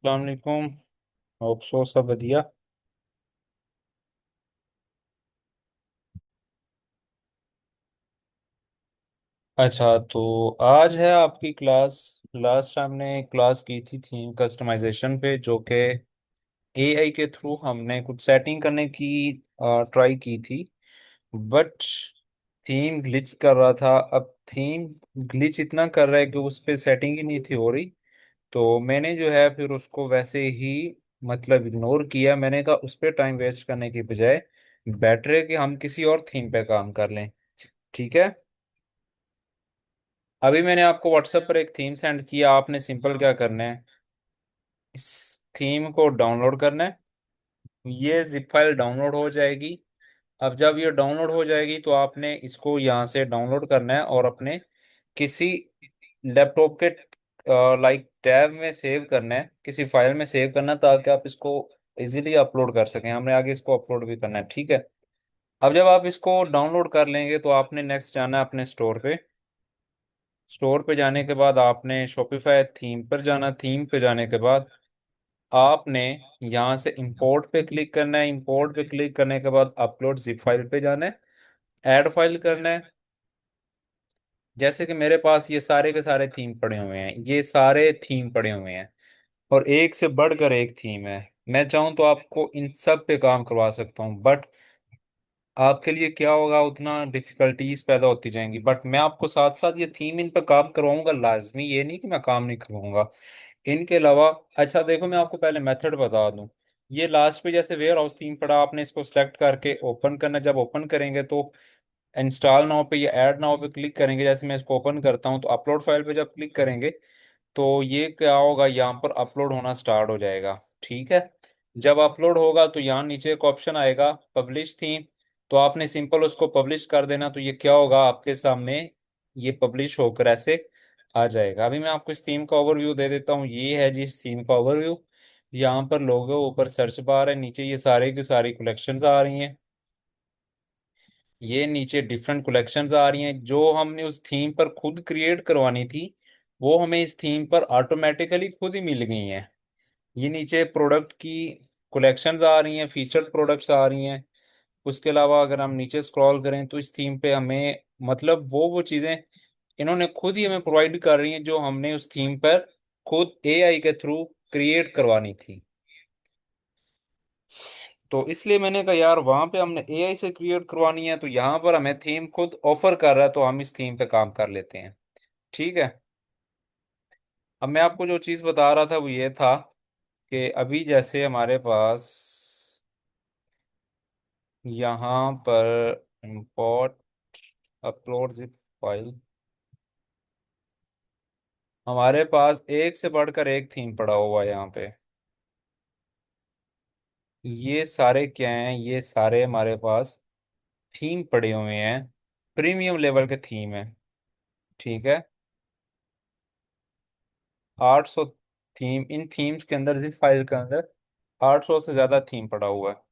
अस्सलाम वालेकुम। Hope so सब बढ़िया। अच्छा, तो आज है आपकी क्लास। लास्ट टाइम ने क्लास की थी थीम कस्टमाइजेशन पे, जो कि एआई के थ्रू हमने कुछ सेटिंग करने की ट्राई की थी। बट थीम ग्लिच कर रहा था। अब थीम ग्लिच इतना कर रहा है कि उस पे सेटिंग ही नहीं थी हो रही। तो मैंने जो है फिर उसको वैसे ही मतलब इग्नोर किया। मैंने कहा उस पर टाइम वेस्ट करने की बजाय बेटर है कि हम किसी और थीम पे काम कर लें। ठीक है। अभी मैंने आपको व्हाट्सएप पर एक थीम सेंड किया। आपने सिंपल क्या करना है, इस थीम को डाउनलोड करना है। ये जिप फाइल डाउनलोड हो जाएगी। अब जब ये डाउनलोड हो जाएगी तो आपने इसको यहाँ से डाउनलोड करना है और अपने किसी लैपटॉप के लाइक टैब में सेव करना है, किसी फाइल में सेव करना है, ताकि आप इसको इजीली अपलोड कर सकें। हमने आगे इसको अपलोड भी करना है। ठीक है। अब जब आप इसको डाउनलोड कर लेंगे तो आपने नेक्स्ट जाना है अपने स्टोर पे। स्टोर पे जाने के बाद आपने शॉपिफाई थीम पर जाना। थीम पे जाने के बाद आपने यहाँ से इंपोर्ट पे क्लिक करना है। इंपोर्ट पे क्लिक करने के बाद अपलोड जिप फाइल पे जाना है। ऐड फाइल करना है। जैसे कि मेरे पास ये सारे के सारे थीम पड़े हुए हैं, ये सारे थीम पड़े हुए हैं और एक से बढ़कर एक थीम है। मैं चाहूँ तो आपको इन सब पे काम करवा सकता हूँ, बट आपके लिए क्या होगा, उतना डिफिकल्टीज पैदा होती जाएंगी। बट मैं आपको साथ साथ ये थीम इन पर काम करवाऊंगा लाजमी, ये नहीं कि मैं काम नहीं करवाऊंगा इनके अलावा। अच्छा देखो, मैं आपको पहले मेथड बता दूं। ये लास्ट पे जैसे वेयर हाउस थीम पड़ा, आपने इसको सेलेक्ट करके ओपन करना। जब ओपन करेंगे तो इंस्टॉल नाउ पे या ऐड नाउ पे क्लिक करेंगे। जैसे मैं इसको ओपन करता हूँ तो अपलोड फाइल पे जब क्लिक करेंगे तो ये क्या होगा, यहाँ पर अपलोड होना स्टार्ट हो जाएगा। ठीक है। जब अपलोड होगा तो यहाँ नीचे एक ऑप्शन आएगा पब्लिश थीम। तो आपने सिंपल उसको पब्लिश कर देना। तो ये क्या होगा, आपके सामने ये पब्लिश होकर ऐसे आ जाएगा। अभी मैं आपको इस थीम का ओवरव्यू दे देता हूँ। ये है जी इस थीम का ओवरव्यू। यहाँ पर लोगो, ऊपर सर्च बार है, नीचे ये सारे की सारी कलेक्शंस आ रही हैं। ये नीचे डिफरेंट कलेक्शंस आ रही हैं जो हमने उस थीम पर खुद क्रिएट करवानी थी। वो हमें इस थीम पर ऑटोमेटिकली खुद ही मिल गई हैं। ये नीचे प्रोडक्ट की कलेक्शंस आ रही हैं, फीचर्ड प्रोडक्ट्स आ रही हैं। उसके अलावा अगर हम नीचे स्क्रॉल करें तो इस थीम पे हमें मतलब वो चीज़ें इन्होंने खुद ही हमें प्रोवाइड कर रही हैं जो हमने उस थीम पर खुद एआई के थ्रू क्रिएट करवानी थी। तो इसलिए मैंने कहा यार, वहां पे हमने एआई से क्रिएट करवानी है तो यहाँ पर हमें थीम खुद ऑफर कर रहा है, तो हम इस थीम पे काम कर लेते हैं। ठीक है। अब मैं आपको जो चीज़ बता रहा था वो ये था कि अभी जैसे हमारे पास यहाँ पर इंपोर्ट अपलोड जिप फाइल, हमारे पास एक से बढ़कर एक थीम पड़ा हुआ है यहाँ पे। ये सारे क्या हैं, ये सारे हमारे पास थीम पड़े हुए हैं, प्रीमियम लेवल के थीम है। ठीक है। 800 थीम, इन थीम्स के अंदर, जिप फाइल के अंदर 800 से ज़्यादा थीम पड़ा हुआ है।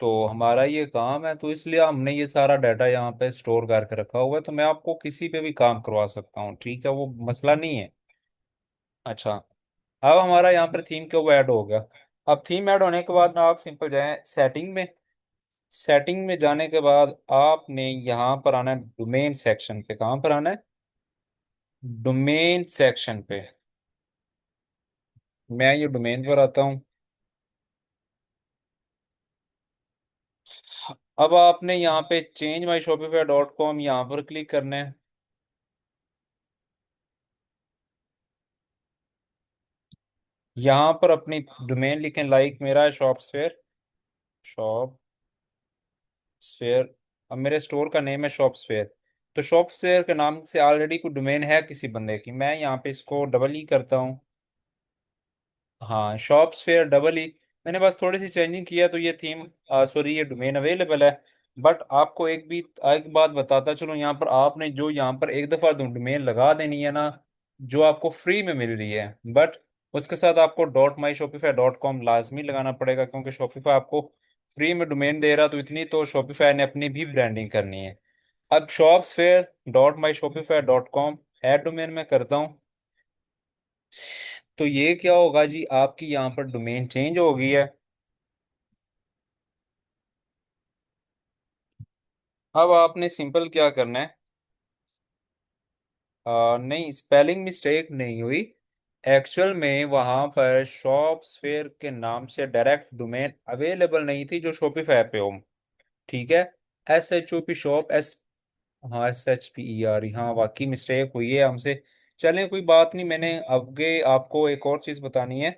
तो हमारा ये काम है, तो इसलिए हमने ये सारा डाटा यहाँ पे स्टोर करके रखा हुआ है। तो मैं आपको किसी पे भी काम करवा सकता हूँ। ठीक है, वो मसला नहीं है। अच्छा, अब हमारा यहाँ पर थीम के वो ऐड हो गया। अब थीम ऐड होने के बाद ना आप सिंपल जाएं सेटिंग में। सेटिंग में जाने के बाद आपने यहाँ पर आना है डोमेन सेक्शन पे। कहाँ पर आना है, डोमेन सेक्शन पे। मैं ये डोमेन पर आता हूँ। अब आपने यहाँ पे change my Shopify dot com यहाँ पर क्लिक करना है। यहाँ पर अपनी डोमेन लिखें, लाइक मेरा है शॉपस्फेयर। Shop sphere. अब मेरे स्टोर का नेम है शॉपस्फेयर। तो शॉपस्फेयर के नाम से ऑलरेडी कोई डोमेन है किसी बंदे की। मैं यहाँ पे इसको डबल ई करता हूँ। हाँ, शॉप्स फेयर डबल ई। मैंने बस थोड़ी सी चेंजिंग किया तो ये थीम, सॉरी, ये डोमेन अवेलेबल है। बट आपको एक बात बताता चलो, यहाँ पर आपने जो यहाँ पर एक दफ़ा डोमेन लगा देनी है ना, जो आपको फ्री में मिल रही है। बट उसके साथ आपको डॉट माई शॉपिफाई डॉट कॉम लाजमी लगाना पड़ेगा, क्योंकि शॉपिफाई आपको फ्री में डोमेन दे रहा, तो इतनी तो शॉपिफाई ने अपनी भी ब्रांडिंग करनी है। अब शॉप्स फेयर डॉट माई Shopify dot com add domain में करता हूँ। तो ये क्या होगा जी, आपकी यहाँ पर डोमेन चेंज हो गई है। अब आपने सिंपल क्या करना है, नहीं, स्पेलिंग मिस्टेक नहीं हुई। एक्चुअल में वहां पर शॉप्स फेयर के नाम से डायरेक्ट डोमेन अवेलेबल नहीं थी जो शॉपिफाई पे हो। ठीक है। SHOP शॉप, एस, हाँ SHPERE, हाँ वाकई मिस्टेक हुई है हमसे। चलें कोई बात नहीं, मैंने आगे आपको एक और चीज़ बतानी है।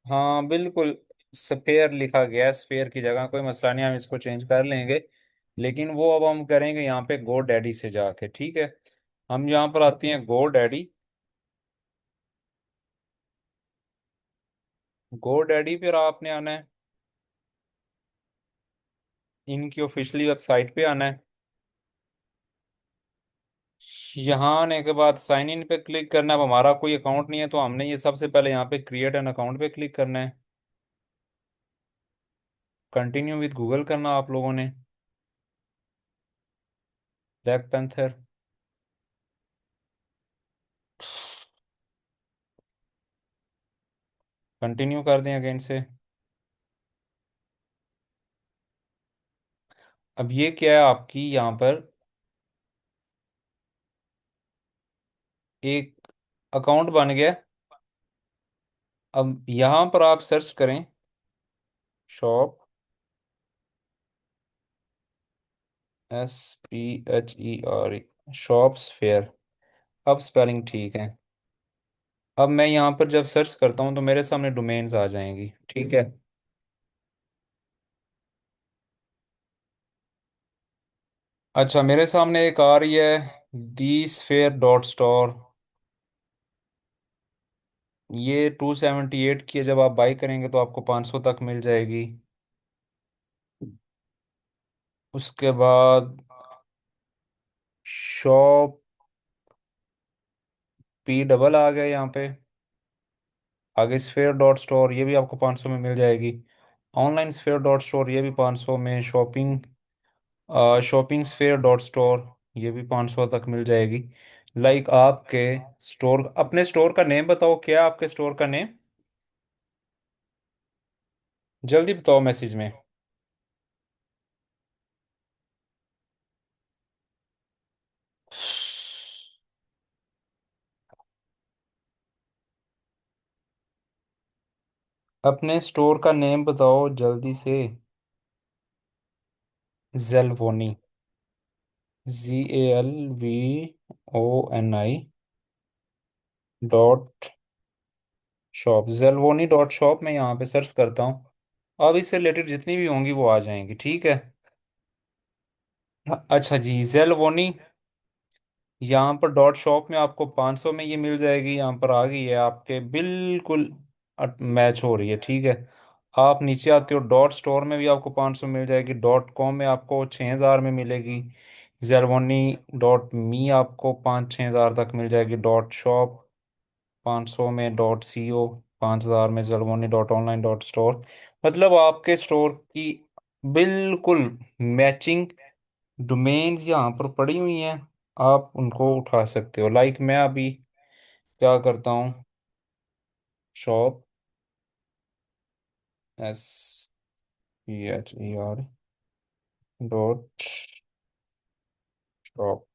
हाँ बिल्कुल, स्फेयर लिखा गया है, स्फेयर की जगह, कोई मसला नहीं, हम इसको चेंज कर लेंगे। लेकिन वो अब हम करेंगे यहाँ पे गो डैडी से जाके, ठीक है। हम यहाँ पर आते हैं गो डैडी। गो डैडी फिर आपने आना है, इनकी ऑफिशियली वेबसाइट पे आना है। यहाँ आने के बाद साइन इन पे क्लिक करना है। अब हमारा कोई अकाउंट नहीं है तो हमने ये सबसे पहले यहाँ पे क्रिएट एन अकाउंट पे क्लिक करना है। कंटिन्यू विद गूगल करना आप लोगों ने, ब्लैक पैंथर। कंटिन्यू कर दें अगेन से। अब ये क्या है, आपकी यहाँ पर एक अकाउंट बन गया। अब यहाँ पर आप सर्च करें शॉप, SPHERE, शॉप्स फेयर। अब स्पेलिंग ठीक है। अब मैं यहाँ पर जब सर्च करता हूँ तो मेरे सामने डोमेन्स आ जाएंगी, ठीक है। अच्छा, मेरे सामने एक आ रही है, dsphere.store। ये 278 की है, जब आप बाई करेंगे तो आपको 500 तक मिल जाएगी। उसके बाद शॉप पी डबल आ गया यहाँ पे। आगे sphere.store, ये भी आपको 500 में मिल जाएगी। ऑनलाइन sphere.store, ये भी 500 में। शॉपिंग sphere.store, ये भी 500 तक मिल जाएगी। लाइक आपके स्टोर, अपने स्टोर का नेम बताओ, क्या है आपके स्टोर का नेम? जल्दी बताओ मैसेज में। अपने स्टोर का नेम बताओ जल्दी से। जेलवोनी, ZALVONI .शॉप, जेलवोनी .शॉप मैं यहाँ पे सर्च करता हूँ। अब इससे रिलेटेड जितनी भी होंगी वो आ जाएंगी, ठीक है। अच्छा जी, जेलवोनी, यहाँ पर .शॉप में आपको 500 में ये मिल जाएगी। यहाँ पर आ गई है आपके, बिल्कुल मैच हो रही है, ठीक है। आप नीचे आते हो, .स्टोर में भी आपको 500 मिल जाएगी। .com में आपको 6,000 में मिलेगी। जेलवोनी आपको 5-6 हज़ार तक मिल जाएगी। .शॉप 500 में। .co 5,000 में। जेलवोनी .ऑनलाइन .स्टोर, मतलब आपके स्टोर की बिल्कुल मैचिंग डोमेन्स यहाँ पर पड़ी हुई हैं। आप उनको उठा सकते हो। लाइक मैं अभी क्या करता हूँ, शॉप, SPHER.शॉप,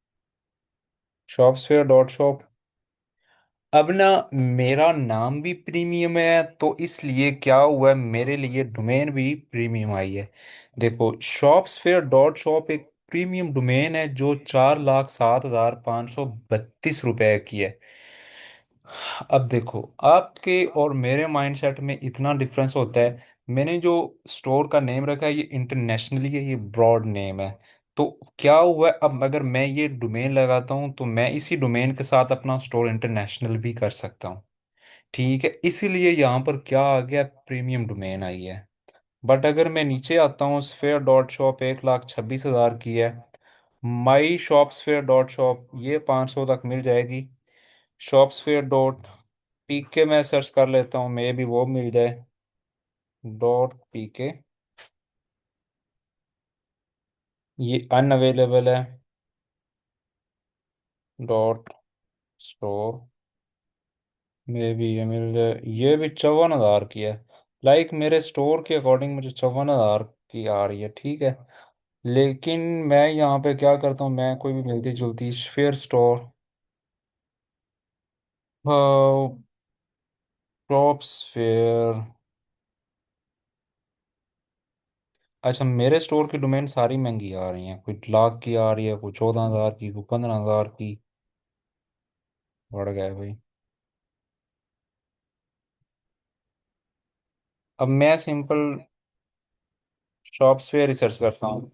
शॉप्सफेयर .शॉप। अब ना, मेरा नाम भी प्रीमियम है तो इसलिए क्या हुआ है, मेरे लिए डोमेन भी प्रीमियम आई है। देखो, शॉप्सफेयर .शॉप एक प्रीमियम डोमेन है जो 4,07,532 रुपए की है। अब देखो, आपके और मेरे माइंडसेट में इतना डिफरेंस होता है। मैंने जो स्टोर का नेम रखा है ये इंटरनेशनली है, ये ब्रॉड नेम है। तो क्या हुआ है, अब अगर मैं ये डोमेन लगाता हूँ तो मैं इसी डोमेन के साथ अपना स्टोर इंटरनेशनल भी कर सकता हूँ, ठीक है। इसीलिए यहाँ पर क्या आ गया, प्रीमियम डोमेन आई है। बट अगर मैं नीचे आता हूँ, स्फेयर .शॉप 1,26,000 की है। माई शॉप्सफेयर .शॉप ये 500 तक मिल जाएगी। शॉप्सफेयर .pk मैं सर्च कर लेता हूँ, मे भी वो मिल जाए। .pk, ये अनअवेलेबल है। .स्टोर मे भी ये मिल जाए, ये भी 54,000 की है। लाइक मेरे स्टोर के अकॉर्डिंग मुझे 54,000 की आ रही है, ठीक है। लेकिन मैं यहाँ पे क्या करता हूँ, मैं कोई भी मिलती जुलती फेयर स्टोर, क्रॉप्स फेयर। अच्छा, मेरे स्टोर की डोमेन सारी महंगी आ रही हैं, कोई लाख की आ रही है, कोई 14,000 की, कोई 15,000 की। बढ़ गए भाई। अब मैं सिंपल शॉप्स पे रिसर्च करता हूँ।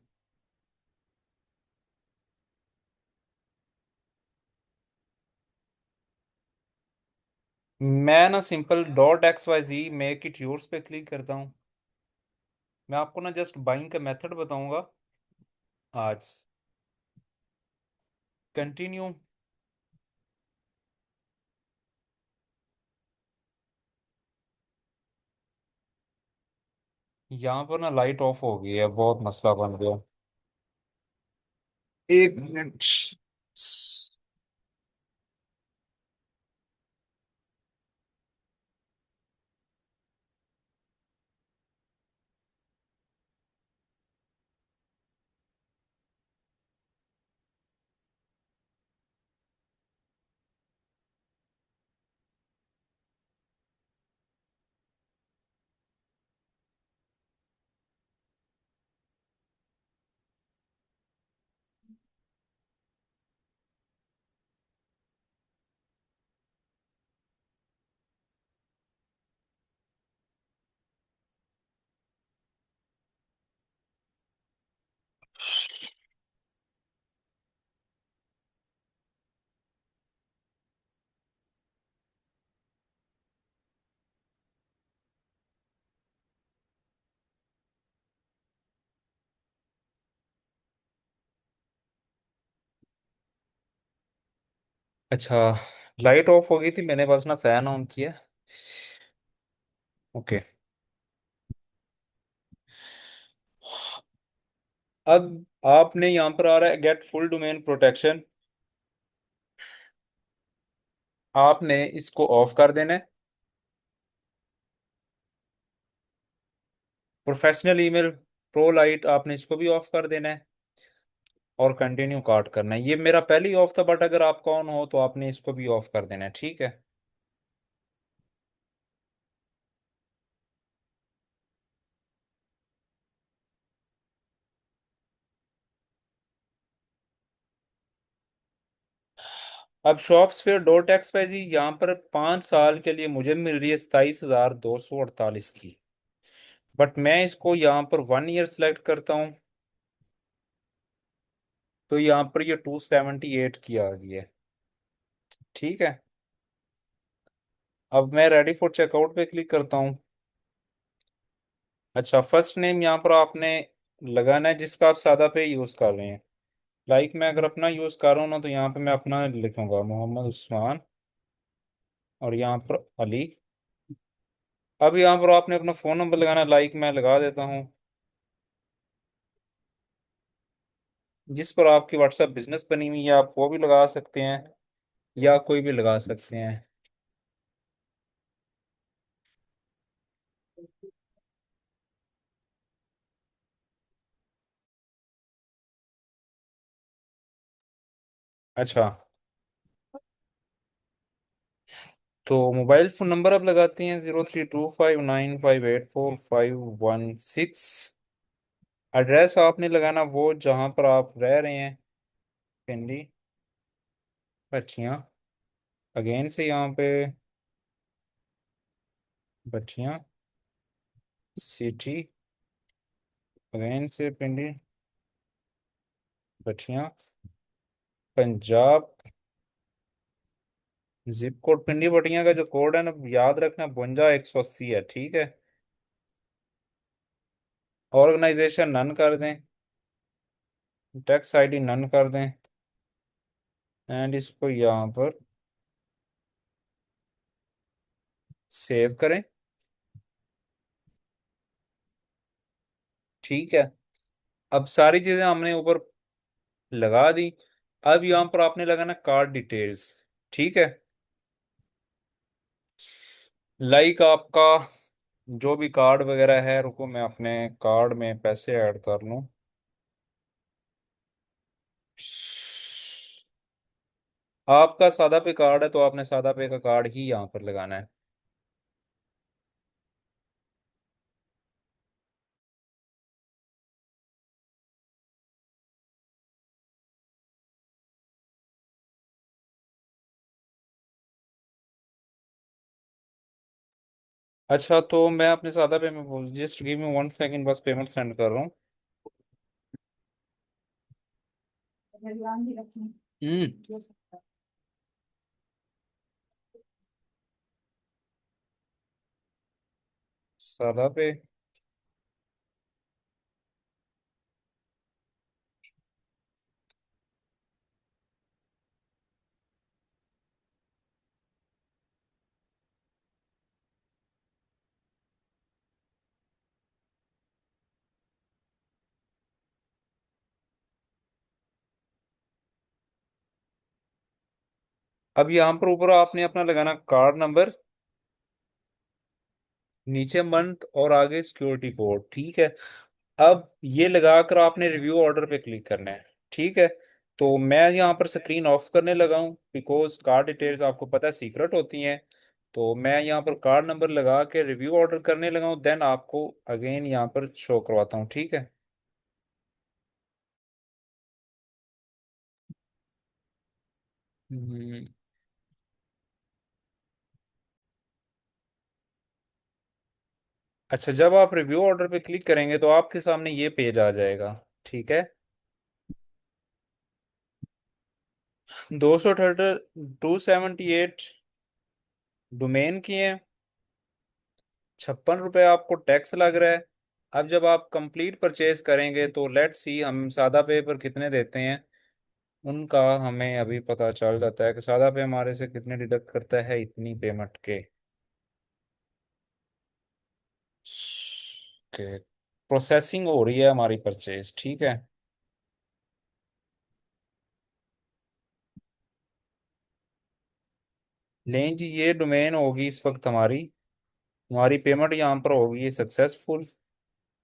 मैं ना simple .xyz make it yours पे क्लिक करता हूँ। मैं आपको ना जस्ट बाइंग का मेथड बताऊंगा आज। कंटिन्यू। यहाँ पर ना लाइट ऑफ हो गई है, बहुत मसला बन गया। 1 मिनट। अच्छा, लाइट ऑफ हो गई थी, मैंने बस ना फैन ऑन किया। ओके। अब आपने यहाँ पर आ रहा है गेट फुल डोमेन प्रोटेक्शन। आपने इसको ऑफ कर देना है। प्रोफेशनल ईमेल प्रो लाइट आपने इसको भी ऑफ कर देना है। और कंटिन्यू कार्ड करना है। ये मेरा पहले ही ऑफ था, बट अगर आपका ऑन हो तो आपने इसको भी ऑफ कर देना है, ठीक है। अब शॉप्सफेयर .xyz यहाँ पर 5 साल के लिए मुझे मिल रही है 27,248 की। बट मैं इसको यहाँ पर 1 ईयर सेलेक्ट करता हूँ, तो यहाँ पर ये 278 की आ गई है, ठीक है। अब मैं रेडी फॉर चेकआउट पे क्लिक करता हूँ। अच्छा, फर्स्ट नेम यहाँ पर आपने लगाना है जिसका आप सादा पे यूज़ कर रहे हैं। लाइक मैं अगर अपना यूज़ कर रहा हूँ ना, तो यहाँ पे मैं अपना लिखूंगा मोहम्मद उस्मान, और यहाँ पर अली। अब यहाँ पर आपने अपना फ़ोन नंबर लगाना, लाइक मैं लगा देता हूँ, जिस पर आपकी व्हाट्सएप बिजनेस बनी हुई है आप वो भी लगा सकते हैं, या कोई भी लगा सकते हैं। अच्छा, तो मोबाइल फ़ोन नंबर आप लगाते हैं 0325958451 6। एड्रेस आपने लगाना वो जहाँ पर आप रह रहे हैं, पिंडी, बच्चियाँ। अगेन से यहाँ पे बच्चियाँ, सिटी, अगेन से पिंडी, बच्चियाँ, पंजाब। जिप कोड पिंडी बटिया का जो कोड है ना, याद रखना 52 180 है, ठीक है। ऑर्गेनाइजेशन नन कर दें, टैक्स आईडी नन कर दें, एंड इसको यहाँ पर सेव करें, ठीक है। अब सारी चीजें हमने ऊपर लगा दी। अब यहाँ पर आपने लगाना कार्ड डिटेल्स, ठीक है। लाइक आपका जो भी कार्ड वगैरह है, रुको मैं अपने कार्ड में पैसे ऐड कर लूं। आपका सादा पे कार्ड है तो आपने सादा पे का कार्ड ही यहाँ पर लगाना है। अच्छा, तो मैं अपने सादा पे में जस्ट गिव मी 1 सेकंड, बस पेमेंट सेंड कर रहा हूँ। हम्म। सादा पे। अब यहाँ पर ऊपर आपने अपना लगाना कार्ड नंबर, नीचे मंथ और आगे सिक्योरिटी कोड, ठीक है। अब ये लगाकर आपने रिव्यू ऑर्डर पे क्लिक करना है, ठीक है। तो मैं यहाँ पर स्क्रीन ऑफ करने लगा हूँ, बिकॉज कार्ड डिटेल्स आपको पता है सीक्रेट होती हैं। तो मैं यहाँ पर कार्ड नंबर लगा के रिव्यू ऑर्डर करने लगा हूँ, देन आपको अगेन यहाँ पर शो करवाता हूँ, ठीक है। हम्म। अच्छा, जब आप रिव्यू ऑर्डर पे क्लिक करेंगे तो आपके सामने ये पेज आ जाएगा, ठीक है। 238 डोमेन की है, 56 रुपये आपको टैक्स लग रहा है। अब जब आप कंप्लीट परचेज करेंगे तो लेट्स सी हम सादा पे पर कितने देते हैं, उनका हमें अभी पता चल जाता है कि सादा पे हमारे से कितने डिडक्ट करता है इतनी पेमेंट के। के प्रोसेसिंग हो रही है हमारी परचेज, ठीक है। लें जी, ये डोमेन होगी इस वक्त हमारी, हमारी पेमेंट यहाँ पर होगी सक्सेसफुल।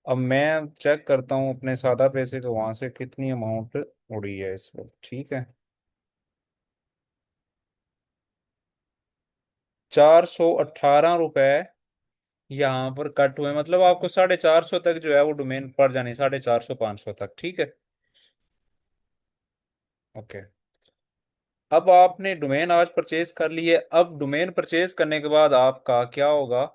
अब मैं चेक करता हूँ अपने सादा पैसे को, वहां से कितनी अमाउंट उड़ी है इस वक्त, ठीक है। 418 रुपये यहाँ पर कट हुए, मतलब आपको 450 तक जो है वो डोमेन पड़ जानी, 450 500 तक, ठीक है। ओके। अब आपने डोमेन आज परचेज कर लिए, अब डोमेन परचेज करने के बाद आपका क्या होगा,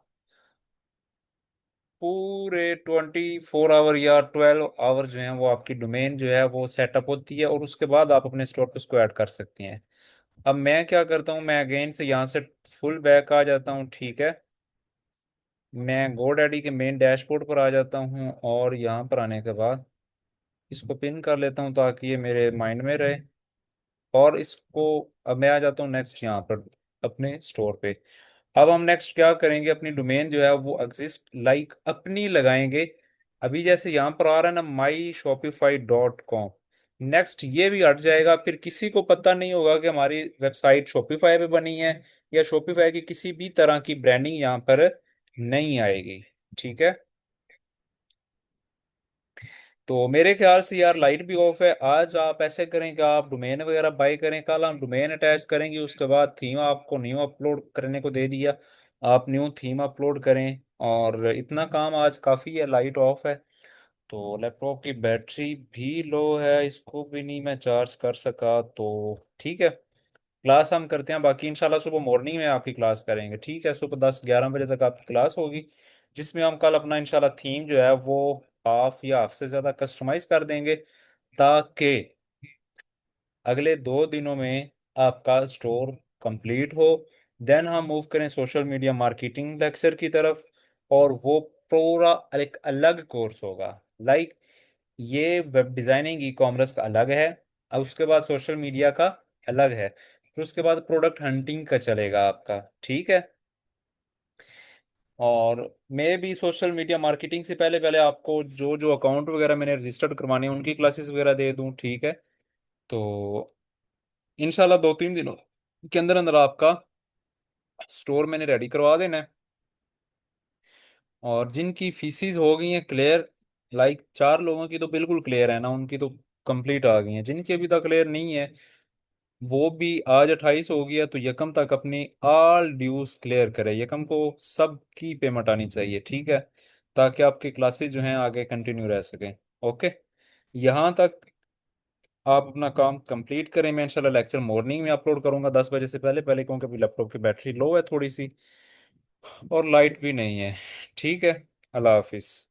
पूरे 24 आवर या 12 आवर जो है वो आपकी डोमेन जो है वो सेटअप होती है, और उसके बाद आप अपने स्टोर पे उसको ऐड कर सकती हैं। अब मैं क्या करता हूँ, मैं अगेन से यहाँ से फुल बैक आ जाता हूँ, ठीक है। मैं गोडैडी के मेन डैशबोर्ड पर आ जाता हूँ, और यहाँ पर आने के बाद इसको पिन कर लेता हूँ ताकि ये मेरे माइंड में रहे। और इसको, अब मैं आ जाता हूँ नेक्स्ट यहाँ पर अपने स्टोर पे। अब हम नेक्स्ट क्या करेंगे, अपनी डोमेन जो है वो एग्जिस्ट लाइक अपनी लगाएंगे। अभी जैसे यहाँ पर आ रहा है ना myshopify.com, नेक्स्ट ये भी हट जाएगा, फिर किसी को पता नहीं होगा कि हमारी वेबसाइट शॉपिफाई पे बनी है, या शॉपिफाई की किसी भी तरह की ब्रांडिंग यहाँ पर नहीं आएगी, ठीक है। तो मेरे ख्याल से यार लाइट भी ऑफ है, आज आप ऐसे करें कि आप डोमेन वगैरह बाई करें, कल हम डोमेन अटैच करेंगे, उसके बाद थीम आपको न्यू अपलोड करने को दे दिया, आप न्यू थीम अपलोड करें, और इतना काम आज काफ़ी है, लाइट ऑफ है। तो लैपटॉप की बैटरी भी लो है, इसको भी नहीं मैं चार्ज कर सका, तो ठीक है। क्लास हम करते हैं, बाकी इंशाल्लाह सुबह मॉर्निंग में आपकी क्लास करेंगे, ठीक है। सुबह 10 11 बजे तक आपकी क्लास होगी, जिसमें हम कल अपना इंशाल्लाह थीम जो है वो हाफ या हाफ से ज़्यादा कस्टमाइज कर देंगे, ताकि अगले 2 दिनों में आपका स्टोर कंप्लीट हो। देन हम मूव करें सोशल मीडिया मार्केटिंग लेक्चर की तरफ, और वो पूरा एक अलग कोर्स होगा। लाइक ये वेब डिजाइनिंग ई कॉमर्स का अलग है, अब उसके बाद सोशल मीडिया का अलग है, फिर उसके बाद प्रोडक्ट हंटिंग का चलेगा आपका, ठीक है। और मैं भी सोशल मीडिया मार्केटिंग से पहले पहले आपको जो जो अकाउंट वगैरह मैंने रजिस्टर्ड करवाने हैं उनकी क्लासेस वगैरह दे दूं, ठीक है। तो इंशाल्लाह 2 3 दिनों के अंदर अंदर आपका स्टोर मैंने रेडी करवा देना है। और जिनकी फीसिस हो गई हैं क्लियर, लाइक 4 लोगों की तो बिल्कुल क्लियर है ना, उनकी तो कंप्लीट आ गई हैं। जिनकी अभी तक क्लियर नहीं है, वो भी आज 28 हो गया तो यकम तक अपनी ऑल ड्यूज क्लियर करे। यकम को सबकी पेमेंट आनी चाहिए, ठीक है, ताकि आपकी क्लासेस जो हैं आगे कंटिन्यू रह सकें। ओके, यहाँ तक आप अपना काम कंप्लीट करें। मैं इंशाल्लाह लेक्चर मॉर्निंग में अपलोड करूंगा 10 बजे से पहले पहले, क्योंकि अभी लैपटॉप की बैटरी लो है थोड़ी सी, और लाइट भी नहीं है। ठीक है, अल्लाह हाफिज़।